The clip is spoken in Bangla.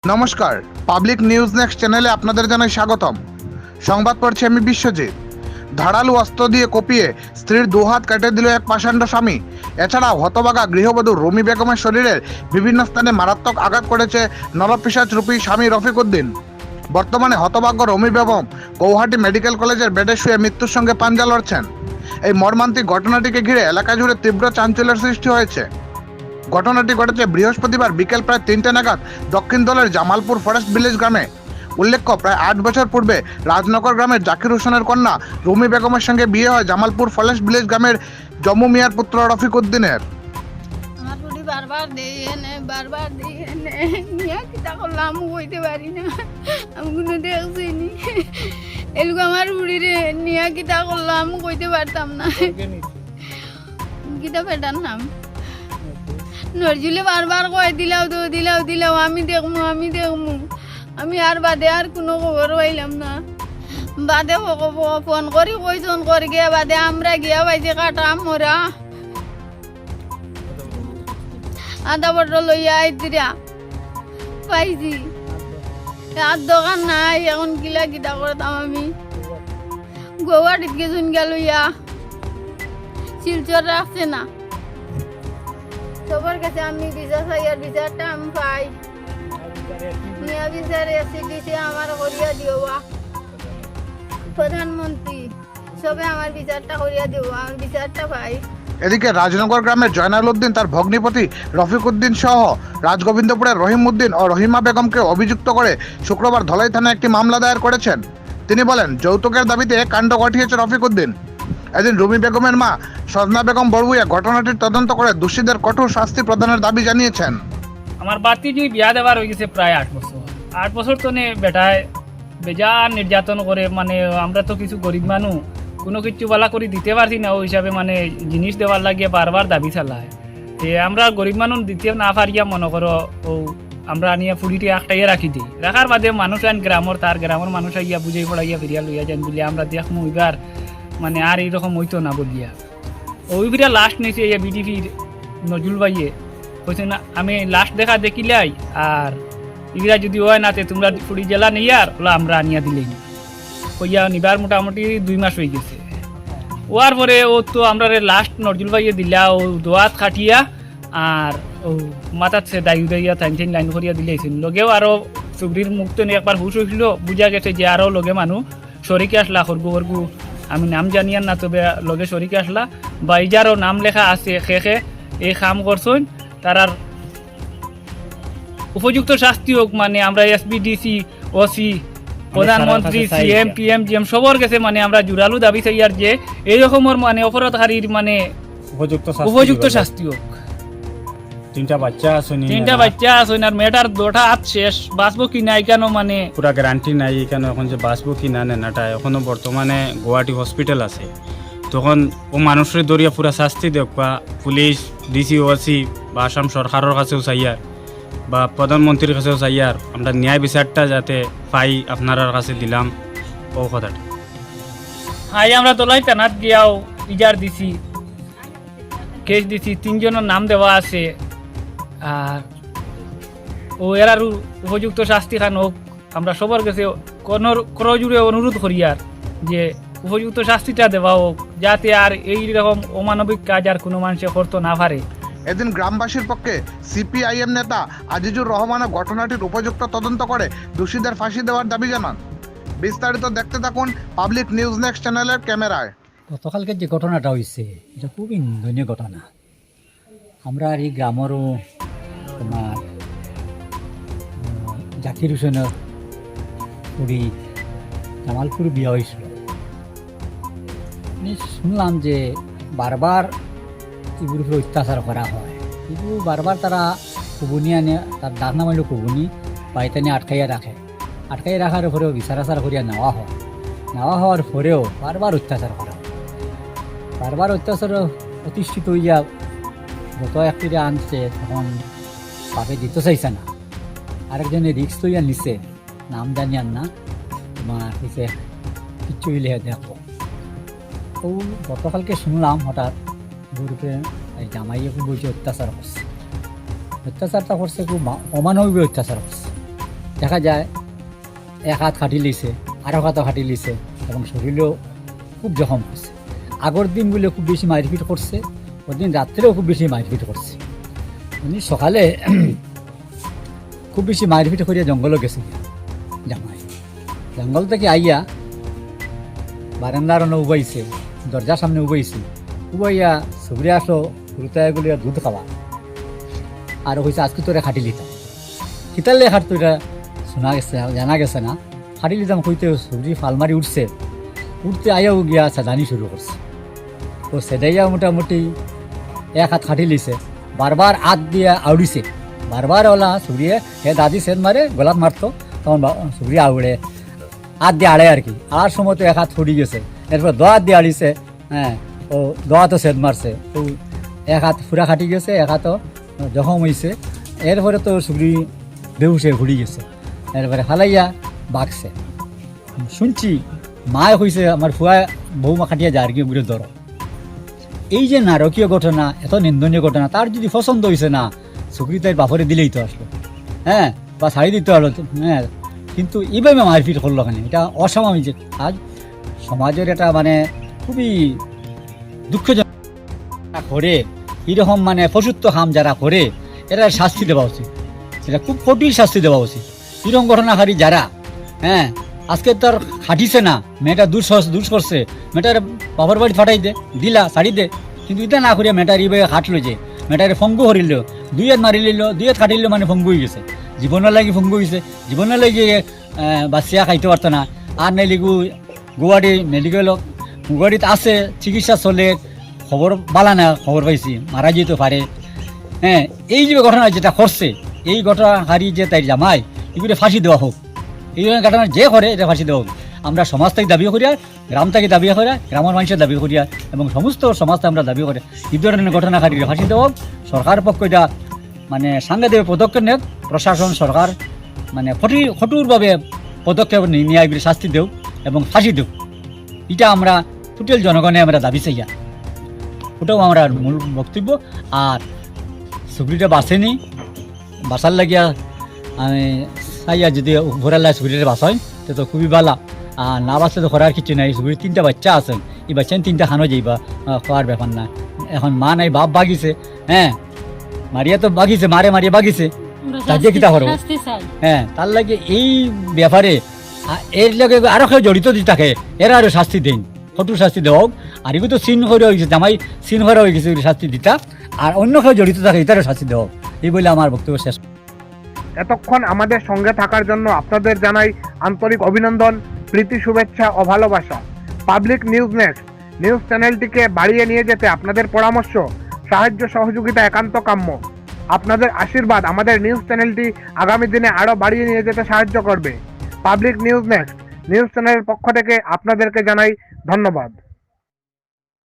নমস্কার, পাবলিক নিউজ নেক্সট চ্যানেলে আপনাদের জানাই স্বাগতম। সংবাদ পড়ছি আমি বিশ্বজিৎ। ধারালো অস্ত্র দিয়ে কপিয়ে স্ত্রীর দুহাত কেটে দিল এক পাষণ্ড স্বামী। এছাড়াও হতভাগা গৃহবধূ রুমি বেগমের শরীরের বিভিন্ন স্থানে মারাত্মক আঘাত করেছে নরপিশাচ রূপী স্বামী রফিক উদ্দিন। বর্তমানে হতভাগ্য রুমি বেগম গৌহাটি মেডিকেল কলেজের বেডে শুয়ে মৃত্যুর সঙ্গে পাঞ্জা লড়ছেন। এই মর্মান্তিক ঘটনাটিকে ঘিরে এলাকা জুড়ে তীব্র চাঞ্চল্যের সৃষ্টি হয়েছে। ঘটনাটি ঘটেছে বৃহস্পতিবার বিকেল প্রায় 3টে নাগাদ দক্ষিণ দলের জামালপুর ফরেস্ট ভিলেজ গ্রামে। উল্লেখ্য, প্রায় 8 বছর পূর্বে রাজনগর গ্রামের জাকির হোসেনের কন্যা রুমি বেগমের সঙ্গে বিয়ে হয় জামালপুর ফরেস্ট ভিলেজ গ্রামের জম্মু মিয়ার পুত্র রফিক উদ্দিনের। আমার বুড়ি বারবার দিয়ে এনে নিয়ে কিতা করলাম কইতে পারি না, আমি কোনো দেখছি নি। এলুক আমার বুড়িরে নিয়ে কিতা করলাম কইতে পারতাম না। কিতা বেটার নাম নজরুলে বারবার কয় দিলাও আমি দেখমু। আমি আর বাদে আর কোনো খবর পাইলাম না। বাদে ফোন করি কইজন করে গিয়া বাদে আমরা গিয়া পাইছি কাটা মরা আধা বটল লইয়া আইতিরা পাইছি। আর দোকান নাই, এখন কিতা করতাম আমি। গৌহাটিত গেছুন গেল ইয়া শিলচর রাখছে না। সবার কাছে আমি বিচার চাই, আর বিচারটা আমি পাই। মিয়া বিচার এসে দিছে আমার করিয়া দিওয়া, প্রধানমন্ত্রী সবে আমার বিচারটা করিয়া দিও, আমি বিচারটা পাই। এদিকে রাজনগর গ্রামের জয়নাল উদ্দিন তার ভগ্নিপতি রফিক উদ্দিন সহ রাজগোবিন্দপুরের রহিম উদ্দিন ও রহিমা বেগমকে অভিযুক্ত করে শুক্রবার ধলাই থানায় একটি মামলা দায়ের করেছেন। তিনি বলেন, যৌতুকের দাবিতে কাণ্ড ঘটিয়েছে রফিক উদ্দিন। এদিন রুমি বেগমের মা সজনা বেগম বড়ভুইয়া ঘটনাটির তদন্ত করে দোষীদের কঠোর শাস্তি প্রদানের দাবি জানিয়েছেন। আমার বাতি যে বিয়া দেওয়ার হয়ে গেছে প্রায় 8 বছর তো নে বেটায় বেজার নির্যাতন করে। মানে আমরা তো কিছু গরিব মানুষ, কোনো কিছু বলা করে দিতে পারছি না। ওই হিসাবে মানে জিনিস দেওয়ার লাগিয়ে বারবার দাবি চালায়। আমরা গরিব মানুষ দিতে না পারিয়া মনে করো ও আমরা নিয়ে ফুড়িটি একটাইয়ে রাখি দিই। রাখার বাদে মানুষ আন গ্রামের মানুষ আইয়া বুঝাই পড়াইয়া ফিরিয়া লইয়া যান বলে আমরা দেখমু এবার মানে আর এইরকম হইতো না বলিয়া। ওই ফিরা লাস্ট নিয়েছে এই বিডিপির নজরুল ভাইয়ে কইছে না, আমি লাস্ট দেখিলাই আর ইগরা যদি হয় না তোমরা ফুড়ি জেলা নিয়ে আর ওলা আমরা আনিয়া দিলেই কইয়া নিবার মোটামুটি 2 মাস হয়ে গেছে। ওয়ার পরে ও তো আমরা লাস্ট নজরুল ভাইয়ে দিলা ও দোয়াত খাটিয়া আর ও মাথার সে দায়িয়া টাইম লাইন করিয়া দিলেছিল। লগেও আরও চুগরির মুখ তো একবার হুশ হয়েছিল, বুঝা গেছে যে আরও লগে মানুষ সরিকে আসলা খরগু আমি নাম জানিয়ার না, তবে লগে সরিকে আসলা বা ইজারও নাম লেখা আছে খেখে এই কাম করছেন তারার উপযুক্ত শাস্তি হোক। মানে আমরা এসবিডিসি ওসি প্রধানমন্ত্রী সিএম পিএম জিএম সবর কাছে মানে আমরা জোরালো দাবি চাই আর যে এই রকমের মানে অপরাধকারীর মানে উপযুক্ত শাস্তি হোক। 3টা বাচ্চা আসুন আর মেয়েটার 2টা হাত শেষ, বাঁচবো কি না এখানে মানে পুরা গ্যারান্টি নাই এখানে এখন যে বাঁচবো কি না নেনাটা এখনো বর্তমানে গুয়াহাটি হসপিটাল আছে। তখন ও মানুষের দরিয়া পুরা শাস্তি দেখ বা পুলিশ ডিসি ওসি বা আসাম সরকারের কাছেও চাইয়ার বা প্রধানমন্ত্রীর কাছেও চাইয়ার আমরা ন্যায় বিচারটা যাতে পাই আপনার কাছে দিলাম ও কথাটা। হাই আমরা তোলাই থানাত গিয়াও ইজার দিছি, কেস দিছি, 3 জনের নাম দেওয়া আছে। আর ও এর আর উপযুক্ত শাস্তি খান হোক। আমরা সবার কাছে করজুড়ে অনুরোধ করি আর যে উপযুক্ত শাস্তিটা দেওয়া হোক, যাতে আর এই রকম অমানবিক কাজ আর কোনো মানুষে করতে না পারে। এদিন গ্রামবাসীর পক্ষে সিপিআইএম নেতা আজিজুর রহমান ঘটনাটির উপযুক্ত তদন্ত করে দোষীদের ফাঁসি দেওয়ার দাবি জানান। বিস্তারিত দেখতে থাকুন পাবলিক নিউজ নেক্সট চ্যানেলের ক্যামেরায়। গতকালকে যে ঘটনাটা হয়েছে এটা খুবই নিন্দনীয় ঘটনা। আমরা আর এই গ্রামেরও তোমার জাকির হোসেনের পুরী জামালপুর বিয়ে হয়েছিল। আমি শুনলাম যে বারবার এগুলোর উপরে অত্যাচার করা হয়, কিন্তু বারবার তারা কুবুনি আনে, তার ডাক নাম হইল কুবুনি পাইতানি আটকাইয়া রাখার পরেও বিচার আচার করিয়া নেওয়া হওয়ার পরেও বারবার অত্যাচার করা হয়। বারবার অত্যাচার প্রতিষ্ঠিত হইয়া যত একটি আনছে তখন পাপে দিতে চাইছে না, আরেকজনে রিক্স তৈয়া নিছে, নাম জানিয়ার না তোমার হয়েছে কিচ্ছু হইলে দেখো। তো গতকালকে শুনলাম হঠাৎ গ্রুপে জামাইয়ে খুব বলছে অত্যাচার করছে, অত্যাচারটা করছে খুব অমানবিক অত্যাচার করছে। দেখা যায় এক হাত খাটি লিছে আরো হাতও খাটি লিছে এবং শরীরেও খুব জখম করছে। আগর দিনগুলো খুব বেশি মারপিট করছে, ওদিন রাত্রেও খুব বেশি মারপিট করছে। উনি সকালে খুব বেশি মারপিট করিয়া জঙ্গলও গেছে জামাই। জঙ্গল থেকে আইয়া বারান্দার উবাইছে, দরজার সামনে উবাইছে, উবাইয়া সুবরে আসো গুলিয়া দুধ খাওয়া আর হয়েছে আজকে তোরা খাটি লিতাম শীতালে খাট তো এটা শোনা গেছে জানা গেছে না। খাটি লিতাম কইতে সবজি ফালমারি উঠতে আয়াও গিয়া সাদানি শুরু করছে। তো সেদাইয়া মোটামুটি এক হাত খাটি লিছে, বারবার হাত দিয়ে আউড়িছে, বারবার ওলা সুবরিয়ে হে দাদি সেদ মারে গোলাপ মারতো, তখন সুবরিয়ে আউড়ে হাত দিয়ে আড়ে আর কি। আর সময় তো এক হাত ফুটি গেছে, এরপর দো হাত দিয়ে আড়িছে, হ্যাঁ ও দো হাতও সেদ মারছে, তো এক হাত ফুরা খাটি গেছে, এক হাতও জখম হয়েছে। এরপরে তো সুবরি বেহুশে ঘুরি গেছে, এরপরে হালাইয়া বাগছে। শুনছি মায় হয়েছে আমার ফুয়া বৌমা খাটিয়া যায় আর কি ঘুরে ধরো। এই যে নারকীয় ঘটনা, এত নিন্দনীয় ঘটনা, তার যদি পছন্দ হয়েছে না সুবরি তাই বাপরে দিলেই তো আসলো, হ্যাঁ বা ছাড়ি দিতে হলো, হ্যাঁ কিন্তু এইভাবে মারপিট করলো কেন? এটা অসামাজিক আজ সমাজের এটা মানে খুবই দুঃখজনক করে এরকম মানে পশুত্ব হাম যারা করে এরা শাস্তি দেওয়া উচিত, এটা খুব কঠিন শাস্তি দেওয়া উচিত। এরকম ঘটনাকারী যারা, হ্যাঁ আজকে তার খাটিছে না, মেয়েটা দূর করছে, মেয়েটার বাবার বাড়ি ফাটাই দিলা শাড়ি দে, কিন্তু এটা না করিয়া মেয়েটার এইভাবে খাটলো, যে মেয়েটারে ফঙ্গু হরিল, দুই হাত মারি লিল, দুই হাত খাটিল মানে ফঙ্গু হয়ে গেছে, জীবনের লাগি ফঙ্গু হয়েছে, জীবনের লাগি বাচ্চা খাইতে পারতো না। আর নেলিগু গুয়াহাটি মেডিকেল গুয়াহাটিতে আছে, চিকিৎসা চলে, খবর বালা না, খবর পাইছি মারা যেতে পারে। হ্যাঁ এই যে ঘটনা যেটা করছে, এই ঘটনাকারী যে তাই জামাই, এগুলো ফাঁসি দেওয়া হোক, এই ঘটনা যে করে এটা ফাঁসি দেওয়া হোক। আমরা সমাজ থেকে দাবি করিয়া, গ্রাম থেকে দাবি করিয়া, গ্রামের মানুষের দাবি করিয়া এবং সমস্ত সমাজকে আমরা দাবি করে এই ধরনের ঘটনাকারীকে ফাঁসি দেওয়া হোক। সরকার পক্ষ এটা মানে সাংঘাতিক পদক্ষেপ নেক, প্রশাসন সরকার মানে কঠোরভাবে পদক্ষেপ নিয়ে এগুলি শাস্তি দেও এবং ফাঁসি দেও। এটা আমরা টোটাল জনগণে আমরা দাবি চাইয়া, ওটাও আমরা মূল বক্তব্য। আর সুবরিটা বাঁচেনি, বাঁচার লাগিয়া আমি চাইয়া যদি উপরাল্লা সুবরিটা বাঁচাই তো খুবই ভালো, আর না বাঁচলে তো করার কিছু নাই। সুবরির 3টা বাচ্চা আছে, এই বাচ্চা 3টা খানো যাইবা, খাওয়ার ব্যাপার না। এখন মা নাই, বাপ বাগিছে, হ্যাঁ মারিয়া তো বাগিছে, মারিয়া বাগিছে, তাকে কিতা করবো? হ্যাঁ তার লাগে এই ব্যাপারে এর লাগে আরো কেউ জড়িত যদি থাকে এরা আরো শাস্তি দেন, কঠোর শাস্তি দেওয়া হোক। আর এগুলো তো সিন করে হয়ে গেছে, জামাই সিন করে হয়ে গেছে শাস্তি দিতা, আর অন্য কেউ জড়িত থাকে এটারও শাস্তি দেওয়া হোক, এই বলে আমার বক্তব্য শেষ। এতক্ষণ আমাদের সঙ্গে থাকার জন্য আপনাদের জানাই আন্তরিক অভিনন্দন, প্রীতি, শুভেচ্ছা ও ভালোবাসা। পাবলিক নিউজ নেক্সট নিউজ চ্যানেলটিকে বাড়িয়ে নিয়ে যেতে আপনাদের পরামর্শ, সাহায্য, সহযোগিতা একান্ত কাম্য। আপনাদের আশীর্বাদ আমাদের নিউজ চ্যানেলটি আগামী দিনে আরও বাড়িয়ে নিয়ে যেতে সাহায্য করবে। পাবলিক নিউজ নেক্সট নিউজ চ্যানেলের পক্ষ থেকে আপনাদেরকে জানাই ধন্যবাদ।